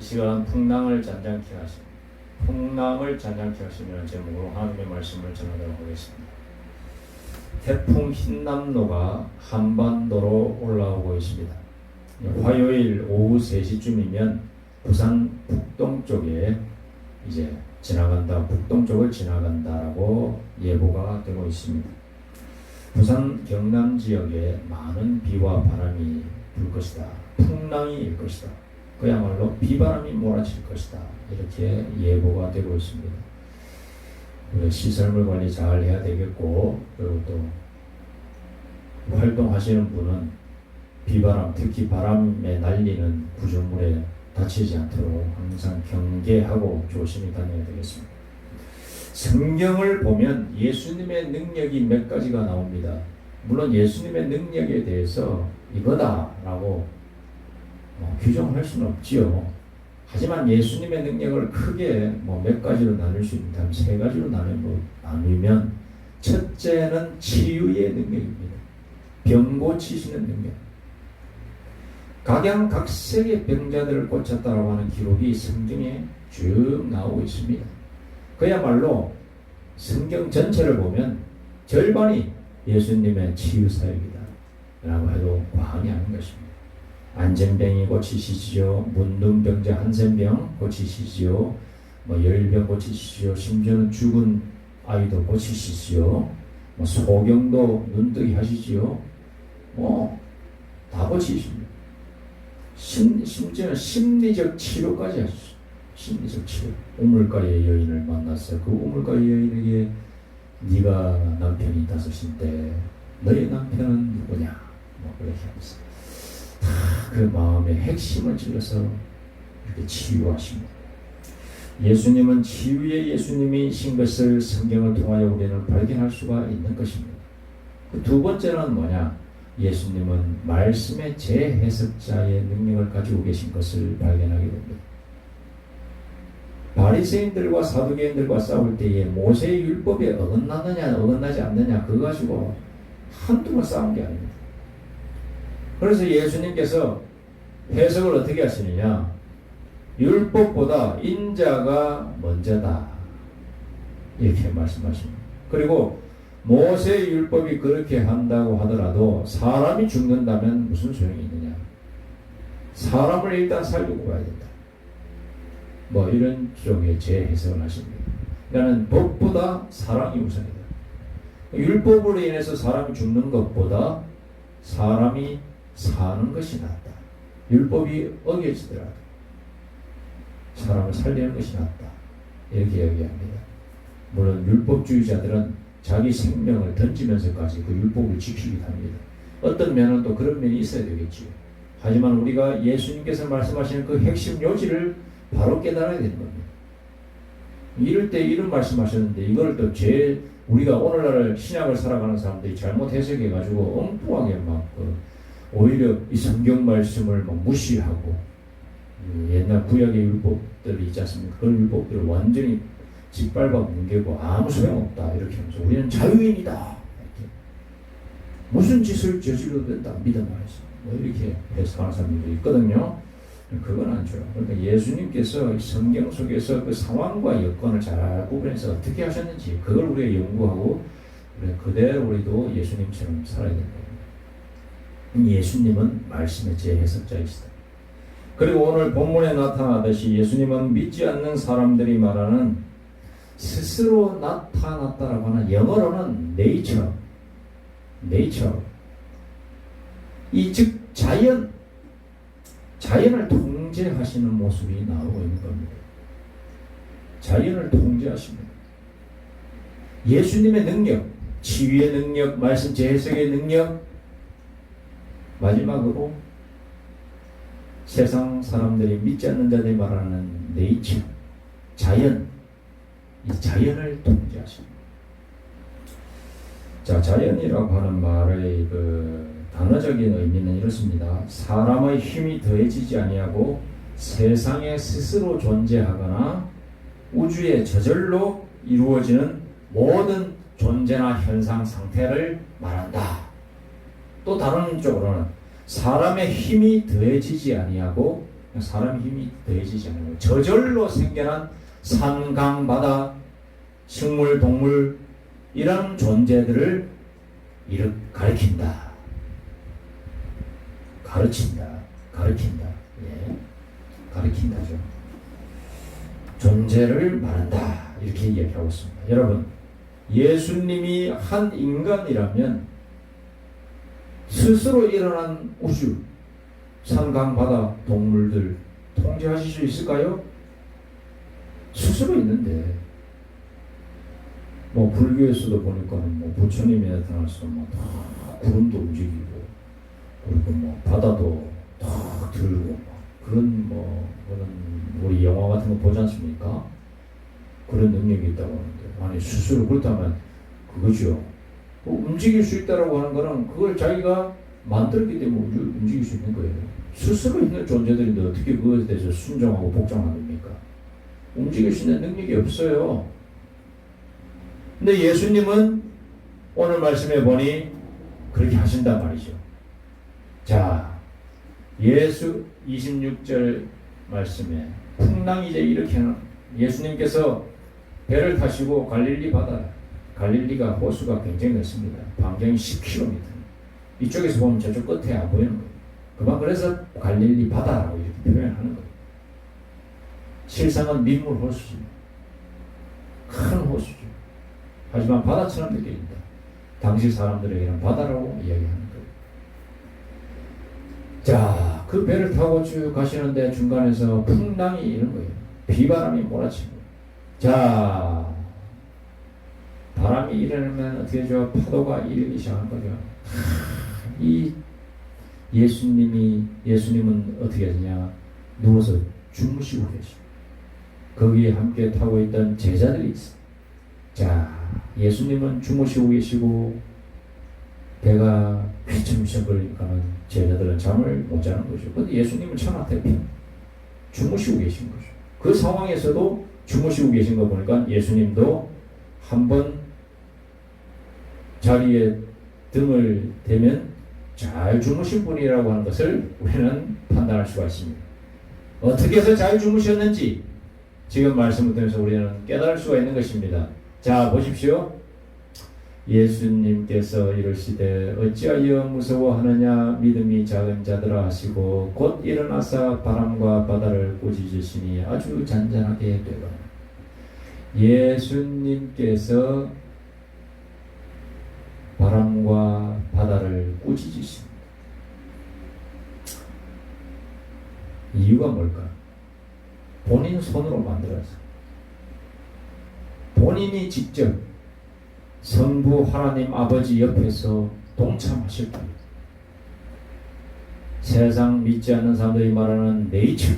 이 시간 풍랑을 잔잔케 하시는 풍랑을 잔잔케 하시는 제목으로 하나님의 말씀을 전하도록 하겠습니다. 태풍 흰남노가 한반도로 올라오고 있습니다. 화요일 오후 3시쯤이면 부산 북동쪽에 이제 지나간다, 북동쪽을 지나간다라고 예보가 되고 있습니다. 부산 경남 지역에 많은 비와 바람이 불 것이다. 풍랑이 일 것이다. 그야말로 비바람이 몰아칠 것이다. 이렇게 예보가 되고 있습니다. 시설물 관리 잘 해야 되겠고, 그리고 또 활동하시는 분은 비바람, 특히 바람에 날리는 구조물에 다치지 않도록 항상 경계하고 조심히 다녀야 되겠습니다. 성경을 보면 예수님의 능력이 몇 가지가 나옵니다. 물론 예수님의 능력에 대해서 이거다라고 규정할 수는 없지요. 하지만 예수님의 능력을 크게 몇 가지로 나눌 수 있다면 3가지로 나누면, 첫째는 치유의 능력입니다. 병 고치시는 능력. 각양각색의 병자들을 고쳤다라고 하는 기록이 성경에 쭉 나오고 있습니다. 그야말로 성경 전체를 보면 절반이 예수님의 치유 사역이다 라고 해도 과언이 아닌 것입니다. 안전병이 고치시지요, 문둥병자 한센병 고치시지요, 열병 고치시지요, 심지어는 죽은 아이도 고치시지요, 소경도 눈뜨기 하시지요, 다 고치십니다. 심지어는 심리적 치료까지 하시죠. 심리적 치료. 우물가의 여인을 만났어요. 그 우물가의 여인에게 네가 남편이 5인데 너의 남편은 누구냐? 그렇게 하면서 그 마음의 핵심을 찔러서 이렇게 치유하십니다. 예수님은 치유의 예수님이신 것을 성경을 통하여 우리는 발견할 수가 있는 것입니다. 두 번째는 뭐냐? 예수님은 말씀의 재해석자의 능력을 가지고 계신 것을 발견하게 됩니다. 바리새인들과 사두개인들과 싸울 때에 모세의 율법에 어긋나느냐 어긋나지 않느냐 그거 가지고 한두 번 싸운 게 아닙니다. 그래서 예수님께서 해석을 어떻게 하시느냐? 율법보다 인자가 먼저다 이렇게 말씀하십니다. 그리고 모세의 율법이 그렇게 한다고 하더라도 사람이 죽는다면 무슨 소용이 있느냐? 사람을 일단 살리고 가야 된다. 이런 쪽의 재해석을 하십니다. 그러니까 법보다 사랑이 우선이다. 율법으로 인해서 사람이 죽는 것보다 사람이 사는 것이 낫다. 율법이 어겨지더라도 사람을 살리는 것이 낫다. 이렇게 이야기합니다. 물론 율법주의자들은 자기 생명을 던지면서까지 그 율법을 지키기도 합니다. 어떤 면은 또 그런 면이 있어야 되겠지요. 하지만 우리가 예수님께서 말씀하시는 그 핵심 요지를 바로 깨달아야 되는 겁니다. 이럴 때 이런 말씀하셨는데 이걸 또 우리가 오늘날 신약을 살아가는 사람들이 잘못 해석해가지고 엉뚱하게 오히려 이 성경 말씀을 무시하고 옛날 구약의 율법들이 있지 않습니까? 그런 율법들을 완전히 짓밟아 뭉개고 아무 소용없다 이렇게 하면서 우리는 자유인이다 이렇게. 무슨 짓을 저질러도 된다 믿어봐야지 이렇게 해석하는 사람들이 있거든요. 그건 안 좋아요. 그러니까 예수님께서 성경 속에서 그 상황과 여건을 잘 구분해서 어떻게 하셨는지 그걸 우리가 연구하고 그대로 우리도 예수님처럼 살아야 된다. 예수님은 말씀의 재해석자이시다. 그리고 오늘 본문에 나타나듯이 예수님은 믿지 않는 사람들이 말하는 스스로 나타났다라고 하는 영어로는 네이처 이 즉 자연을 통제하시는 모습이 나오고 있는 겁니다. 자연을 통제하십니다. 예수님의 능력, 치유의 능력, 말씀 재해석의 능력, 마지막으로 세상 사람들이 믿지 않는 자들이 말하는 네이처, 자연, 이 자연을 통제하십니다. 자, 자연이라고 하는 말의 단어적인 의미는 이렇습니다. 사람의 힘이 더해지지 아니하고 세상에 스스로 존재하거나 우주에 저절로 이루어지는 모든 존재나 현상 상태를 말한다. 또 다른 쪽으로는 사람의 힘이 더해지지 아니하고 사람 힘이 더해지지 않아요. 저절로 생겨난 산, 강, 바다, 식물, 동물 이런 존재들을 가리킨다. 가르친다. 가르친다. 예. 가르친다죠. 존재를 말한다. 이렇게 이야기하고 있습니다. 여러분, 예수님이 한 인간이라면 스스로 일어난 우주, 산, 강, 바다, 동물들 통제하실 수 있을까요? 스스로 있는데 뭐 불교에서도 보니까 뭐 부처님이 나타나서 뭐 다 구름도 움직이고 그리고 뭐 바다도 다 들고 그런 그런 우리 영화 같은 거 보지 않습니까? 그런 능력이 있다고 하는데 아니 스스로 그렇다면 그거죠. 움직일 수 있다라고 하는 거는 그걸 자기가 만들었기 때문에 움직일 수 있는 거예요. 스스로 있는 존재들인데 어떻게 그것에 대해서 순종하고 복종하는 겁니까? 움직일 수 있는 능력이 없어요. 근데 예수님은 오늘 말씀해 보니 그렇게 하신단 말이죠. 자, 예수 26절 말씀에 풍랑이 이제 이렇게 예수님께서 배를 타시고 갈릴리 바다, 갈릴리가 호수가 굉장히 넓습니다. 반경이 10km. 이쪽에서 보면 저쪽 끝에 안 보이는 거예요. 그만 그래서 갈릴리 바다라고 이렇게 표현하는 거예요. 실상은 민물 호수입니다. 큰 호수죠. 하지만 바다처럼 느껴진다. 당시 사람들에게는 바다라고 이야기하는 거예요. 자, 그 배를 타고 쭉 가시는데 중간에서 풍랑이 이런 거예요. 비바람이 몰아치고. 자, 바람이 일어나면 어떻게 되죠? 파도가 일기 시작한 거죠. 이 예수님은 어떻게 하느냐? 누워서 주무시고 계십니다. 거기에 함께 타고 있던 제자들이 있어요. 자, 예수님은 주무시고 계시고 배가 휘청휘청거리니까는 제자들은 잠을 못 자는 거죠. 근데 예수님은 천하태평 주무시고 계신 거죠. 그 상황에서도 주무시고 계신 거 보니까 예수님도 한번 자리에 등을 대면 잘 주무신 분이라고 하는 것을 우리는 판단할 수가 있습니다. 어떻게 해서 잘 주무셨는지 지금 말씀을 통해서 우리는 깨달을 수가 있는 것입니다. 자, 보십시오. 예수님께서 이르시되 어찌하여 무서워하느냐 믿음이 작은 자들아 하시고 곧 일어나사 바람과 바다를 꾸짖으시니 아주 잔잔하게 되거늘. 예수님께서 바람과 바다를 꾸짖으십니다. 이유가 뭘까? 본인 손으로 만들어서 본인이 직접 성부 하나님 아버지 옆에서 동참하실 거예요. 세상 믿지 않는 사람들이 말하는 네이처,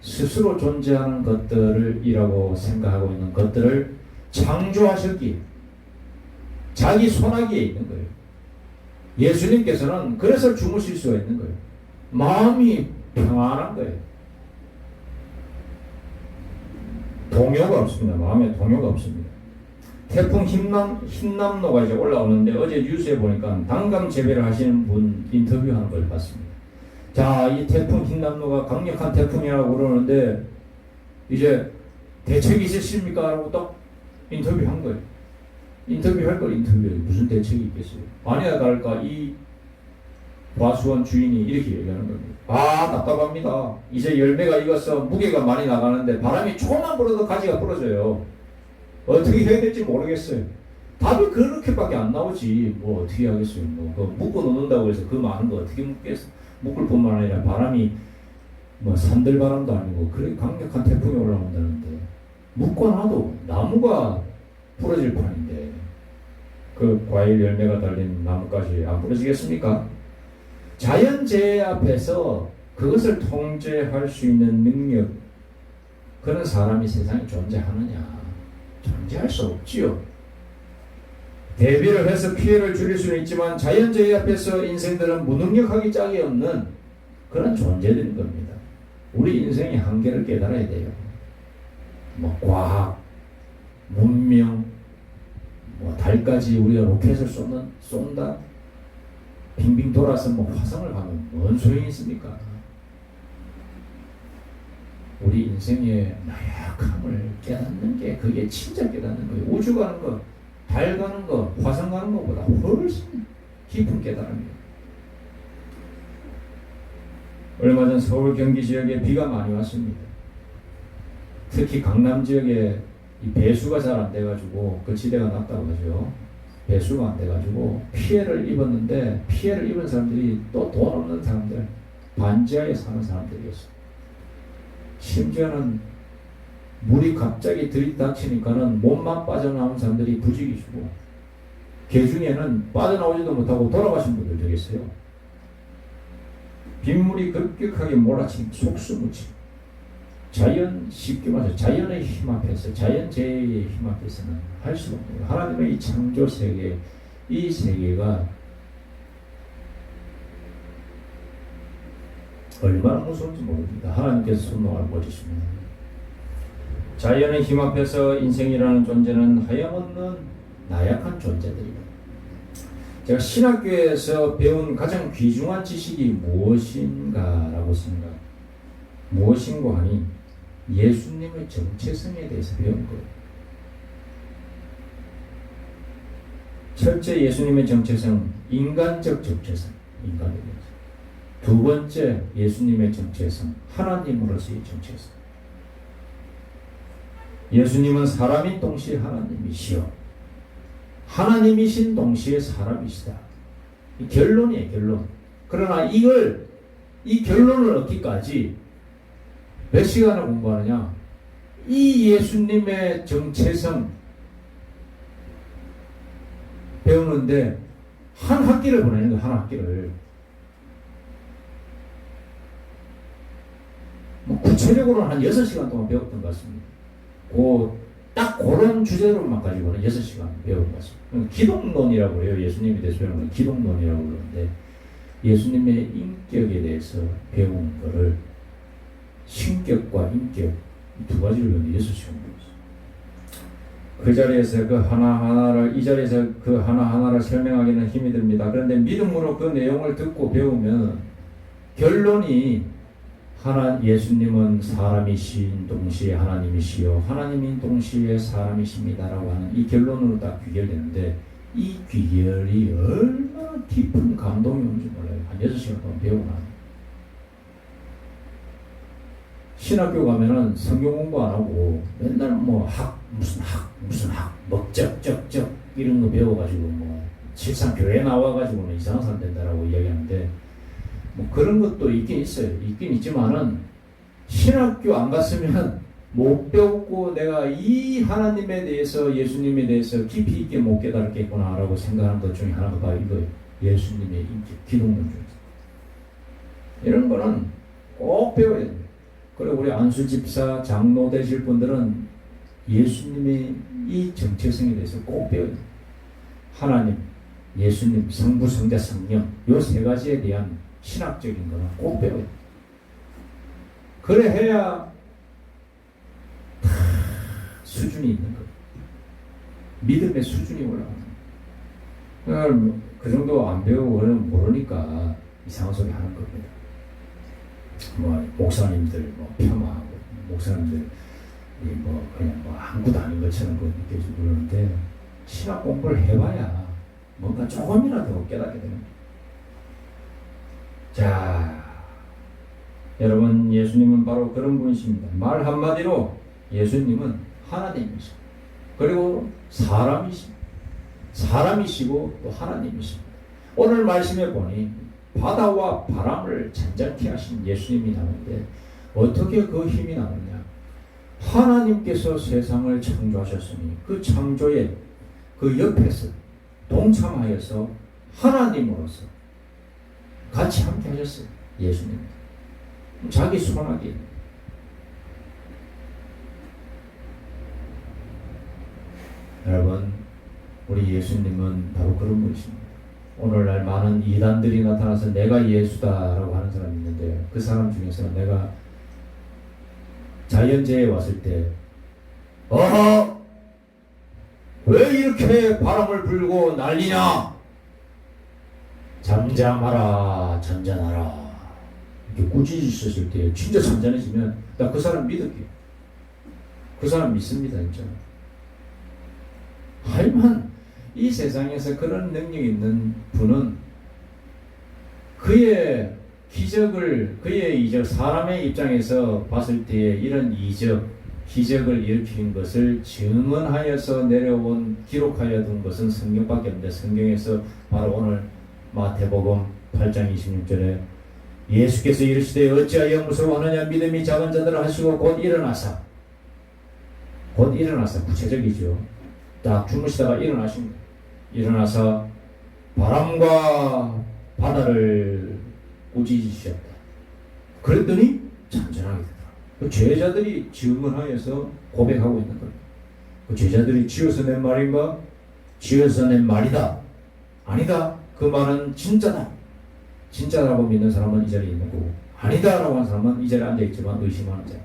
스스로 존재하는 것들이라고 생각하고 있는 것들을 창조하셨기에 자기 손아귀에 있는 거예요. 예수님께서는 그래서 주무실 수가 있는 거예요. 마음이 평안한 거예요. 동요가 없습니다. 마음에 동요가 없습니다. 태풍 흰남노가 이제 올라오는데 어제 뉴스에 보니까 단감 재배를 하시는 분 인터뷰하는 걸 봤습니다. 자, 이 태풍 흰남노가 강력한 태풍이라고 그러는데 이제 대책이 있으십니까? 라고 딱 인터뷰한 거예요. 인터뷰할 걸 인터뷰해요. 무슨 대책이 있겠어요? 아니야 다를까 이 과수원 주인이 이렇게 얘기하는 겁니다. 아, 답답합니다. 이제 열매가 익어서 무게가 많이 나가는데 바람이 조금만 불어도 가지가 부러져요. 어떻게 해야 될지 모르겠어요. 답이 그렇게밖에 안 나오지. 뭐 어떻게 하겠어요. 뭐 묶어 놓는다고 해서 그 많은 거 어떻게 묶을 뿐만 아니라 바람이 뭐 산들바람도 아니고 그렇게 강력한 태풍이 올라온다는데 묶어놔도 나무가 부러질 판인데 그 과일 열매가 달린 나무까지 안 부러지겠습니까? 자연재해 앞에서 그것을 통제할 수 있는 능력, 그런 사람이 세상에 존재하느냐? 존재할 수 없지요. 대비를 해서 피해를 줄일 수는 있지만 자연재해 앞에서 인생들은 무능력하기 짝이 없는 그런 존재들인 겁니다. 우리 인생의 한계를 깨달아야 돼요. 뭐 과학, 문명, 뭐 달까지 우리가 로켓을 쏜다? 빙빙 돌아서 뭐 화성을 가면 뭔 소용이 있습니까? 우리 인생의 나약함을 깨닫는 게 그게 진짜 깨닫는 거예요. 우주 가는 거, 달 가는 거, 화성 가는 것보다 훨씬 깊은 깨달음이에요. 얼마 전 서울 경기 지역에 비가 많이 왔습니다. 특히 강남 지역에 이 배수가 잘 안 돼가지고 그 지대가 낮다고 하죠. 배수가 안 돼가지고 피해를 입었는데 피해를 입은 사람들이 또 돈 없는 사람들, 반지하에 사는 사람들이었어요. 심지어는 물이 갑자기 들이닥치니까는 몸만 빠져나온 사람들이 부직이시고 그 중에는 빠져나오지도 못하고 돌아가신 분들도 계세요. 빗물이 급격하게 몰아친 속수무치. 자연, 쉽게 말해서 자연의 힘 앞에서, 자연재해의 힘 앞에서는 할 수가 없는 거예요. 하나님의 이 창조 세계, 이 세계가 얼마나 무서운지 모릅니다. 하나님께서 손목을 꽂으시면 자연의 힘 앞에서 인생이라는 존재는 하염없는 나약한 존재들이다. 제가 신학교에서 배운 가장 귀중한 지식이 무엇인가라고 생각, 무엇인고 하니 예수님의 정체성에 대해서 배운 거예요. 첫째, 예수님의 정체성, 인간적 정체성, 인간의 정체성. 두 번째, 예수님의 정체성, 하나님으로서의 정체성. 예수님은 사람인 동시에 하나님이시여 하나님이신 동시에 사람이시다. 이 결론이에요, 결론. 그러나 이 결론을 얻기까지 몇 시간을 공부하느냐? 이 예수님의 정체성 배우는데 한 학기를 보내는 거예요, 한 학기를. 구체적으로는 한 6시간 동안 배웠던 것 같습니다. 딱 그런 주제로만 가지고는 6시간 배운 것 같습니다. 기독론이라고 해요. 예수님에 대해서 배우는 건 기독론이라고 그러는데 예수님의 인격에 대해서 배운 거를 신격과 인격 두 가지를 배우는데 6시간 배웠어요. 그 자리에서 그 하나하나를 이 자리에서 그 하나하나를 설명하기는 힘이 듭니다. 그런데 믿음으로 그 내용을 듣고 배우면 결론이 예수님은 사람이신 동시에 하나님이시요 하나님인 동시에 사람이십니다라고 하는 이 결론으로 딱 귀결되는데 이 귀결이 얼마나 깊은 감동이 오는지 몰라요. 한 6시간 동안 배우고 나면 신학교 가면은 성경 공부 안 하고 맨날 무슨 학 먹적적적 이런 거 배워가지고 실상 교회 나와가지고는 이상한 사람 된다라고 이야기하는데 그런 것도 있긴 있어요. 있긴 있지만은 신학교 안 갔으면 못 배웠고 내가 이 하나님에 대해서 예수님에 대해서 깊이 있게 못 깨달았겠구나라고 생각하는 것 중에 하나가 이거예요. 예수님의 인격, 기독론 중에서. 이런 거는 꼭 배워야 됩니다. 그리고 우리 안수 집사, 장로 되실 분들은 예수님의 이 정체성에 대해서 꼭 배워야 됩니다. 하나님, 예수님, 성부, 성자, 성령 이 세 가지에 대한 신학적인 거는 꼭 배워야 돼. 그래 해야 수준이 있는 거예요. 믿음의 수준이 올라가는 거예요. 그 정도 안 배우고 모르니까 이상한 소리 하는 겁니다. 목사님들 폄하하고 목사님들 그냥 아무것도 아닌 것처럼 느껴지고 그러는데 신학 공부를 해봐야 뭔가 조금이라도 깨닫게 됩니다. 자, 여러분 예수님은 바로 그런 분이십니다. 말 한마디로 예수님은 하나님이십니다. 그리고 사람이시고 또 하나님이십니다. 오늘 말씀해 보니 바다와 바람을 잔잔케 하신 예수님이 나오는데 어떻게 그 힘이 나오느냐? 하나님께서 세상을 창조하셨으니 그 창조에 그 옆에서 동참하여서 하나님으로서 같이 함께 하셨어요. 예수님. 자기 손아귀. 여러분, 우리 예수님은 바로 그런 분이십니다. 오늘날 많은 이단들이 나타나서 내가 예수다라고 하는 사람이 있는데 그 사람 중에서 내가 자연재해에 왔을 때 왜 이렇게 바람을 불고 난리냐? 잠잠하라, 잔잔하라. 이렇게 꾸짖으셨을 때 진짜 잔잔해지면 나 그 사람 믿을게요. 그 사람 믿습니다, 진짜. 하지만 이 세상에서 그런 능력이 있는 분은 그의 기적을, 그의 이적, 사람의 입장에서 봤을 때에 이런 이적, 기적을 일으킨 것을 증언하여서 내려온, 기록하여 둔 것은 성경밖에 없는데, 성경에서 바로 오늘 마태복음 8장 26절에 예수께서 이르시되 어찌하여 무서워하느냐 믿음이 작은 자들을 하시고 곧 일어나사 구체적이죠. 딱 주무시다가 일어나십니다. 일어나서 바람과 바다를 꾸짖으셨다. 그랬더니 잔잔하게 되더라. 그 제자들이 증언하여서 고백하고 있는 거예요. 그 제자들이 지어서 낸 말인가? 지어서 낸 말이다. 아니다. 그 말은 진짜다. 진짜라고 믿는 사람은 이 자리에 있는 거고, 아니다라고 하는 사람은 이 자리에 앉아있지만 의심하는 자.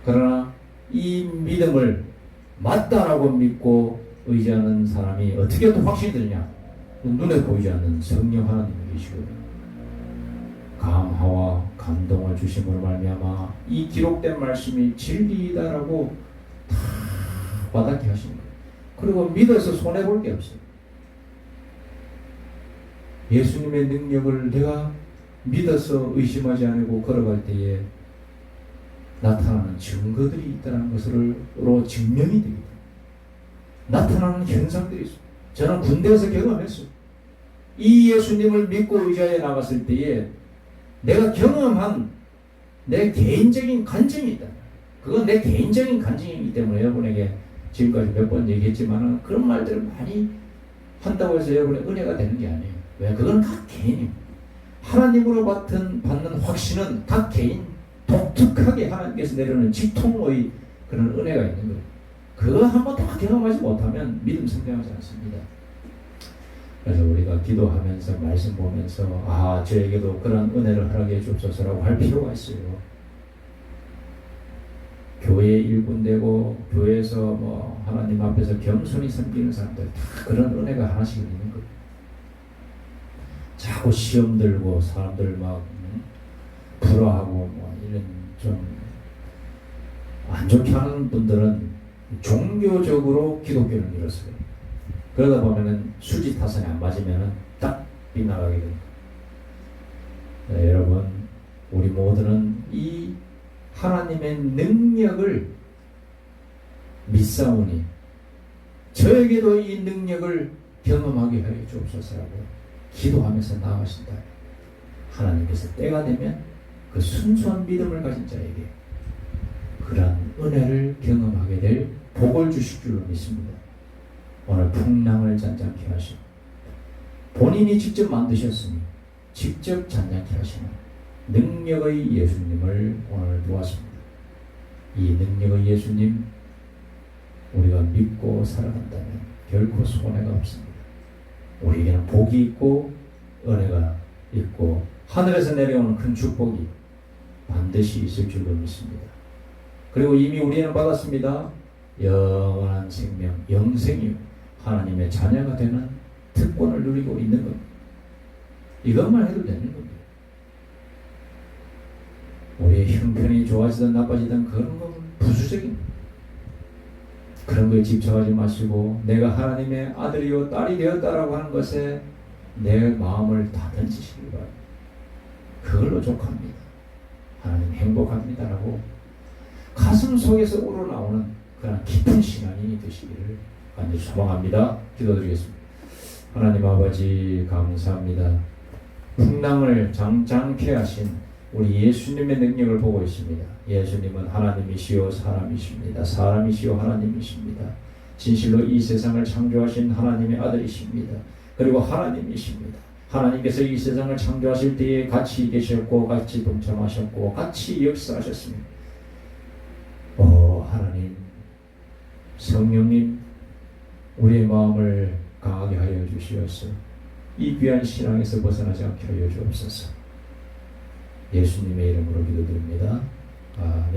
그러나 이 믿음을 맞다라고 믿고 의지하는 사람이 어떻게 또 확신이 드느냐? 눈에 보이지 않는 성령 하나님이 계시거든요. 감화와 감동을 주심으로 말미암아 이 기록된 말씀이 진리이다라고 다 와닿게 하신 거예요. 그리고 믿어서 손해볼 게 없어요. 예수님의 능력을 내가 믿어서 의심하지 않고 걸어갈 때에 나타나는 증거들이 있다는 것으로 증명이 됩니다. 나타나는 현상들이 있어요. 저는 군대에서 경험했어요. 이 예수님을 믿고 의지하여 나갔을 때에 내가 경험한 내 개인적인 간증이 있다. 그건 내 개인적인 간증이기 때문에 여러분에게 지금까지 몇 번 얘기했지만 그런 말들을 많이 한다고 해서 여러분의 은혜가 되는 게 아니에요. 왜? 그건 각 개인입니다. 하나님으로 받는 확신은 각 개인 독특하게 하나님께서 내려오는 직통의 그런 은혜가 있는 거예요. 그거 한번 다 경험하지 못하면 믿음 성장하지 않습니다. 그래서 우리가 기도하면서 말씀 보면서 저에게도 그런 은혜를 허락해 주옵소서라고 할 필요가 있어요. 교회 일꾼되고 교회에서 하나님 앞에서 겸손히 섬기는 사람들 다 그런 은혜가 하나씩 있는 거예요. 자꾸 시험 들고 사람들 막 불화하고 이런 좀 안 좋게 하는 분들은 종교적으로 기독교를 잃었어요. 그러다 보면은 수지 타선이 안 맞으면은 딱 빗나가게 됩니다. 네, 여러분, 우리 모두는 이 하나님의 능력을 믿사오니 저에게도 이 능력을 경험하게 하여 주옵소서라고 기도하면서 나아가신다. 하나님께서 때가 되면 그 순수한 믿음을 가진 자에게 그러한 은혜를 경험하게 될 복을 주실 줄로 믿습니다. 오늘 풍랑을 잔잔케 하시고 본인이 직접 만드셨으니 직접 잔잔케 하시는 능력의 예수님을 오늘 보았습니다. 이 능력의 예수님 우리가 믿고 살아간다면 결코 손해가 없습니다. 우리에게는 복이 있고 은혜가 있고 하늘에서 내려오는 큰 축복이 반드시 있을 줄로 믿습니다. 그리고 이미 우리는 받았습니다. 영원한 생명, 영생이요 하나님의 자녀가 되는 특권을 누리고 있는 겁니다. 이것만 해도 되는 겁니다. 우리의 형편이 좋아지든 나빠지든 그런 건 부수적인 그런 거에 집착하지 마시고 내가 하나님의 아들이요 딸이 되었다라고 하는 것에 내 마음을 다 던지시기 바랍니다. 그걸로 족합니다. 하나님 행복합니다라고 가슴 속에서 우러나오는 그런 깊은 신앙인이 되시기를 간절히 소망합니다. 기도드리겠습니다. 하나님 아버지 감사합니다. 풍랑을 장장케 하신 우리 예수님의 능력을 보고 있습니다. 예수님은 하나님이시요 사람이십니다. 사람이시요 하나님이십니다. 진실로 이 세상을 창조하신 하나님의 아들이십니다. 그리고 하나님이십니다. 하나님께서 이 세상을 창조하실 때에 같이 계셨고 같이 동참하셨고 같이 역사하셨습니다. 하나님 성령님 우리의 마음을 강하게 하여 주시옵소서. 이 귀한 신앙에서 벗어나지 않게 하여 주옵소서. 예수님의 이름으로 기도드립니다. 아멘.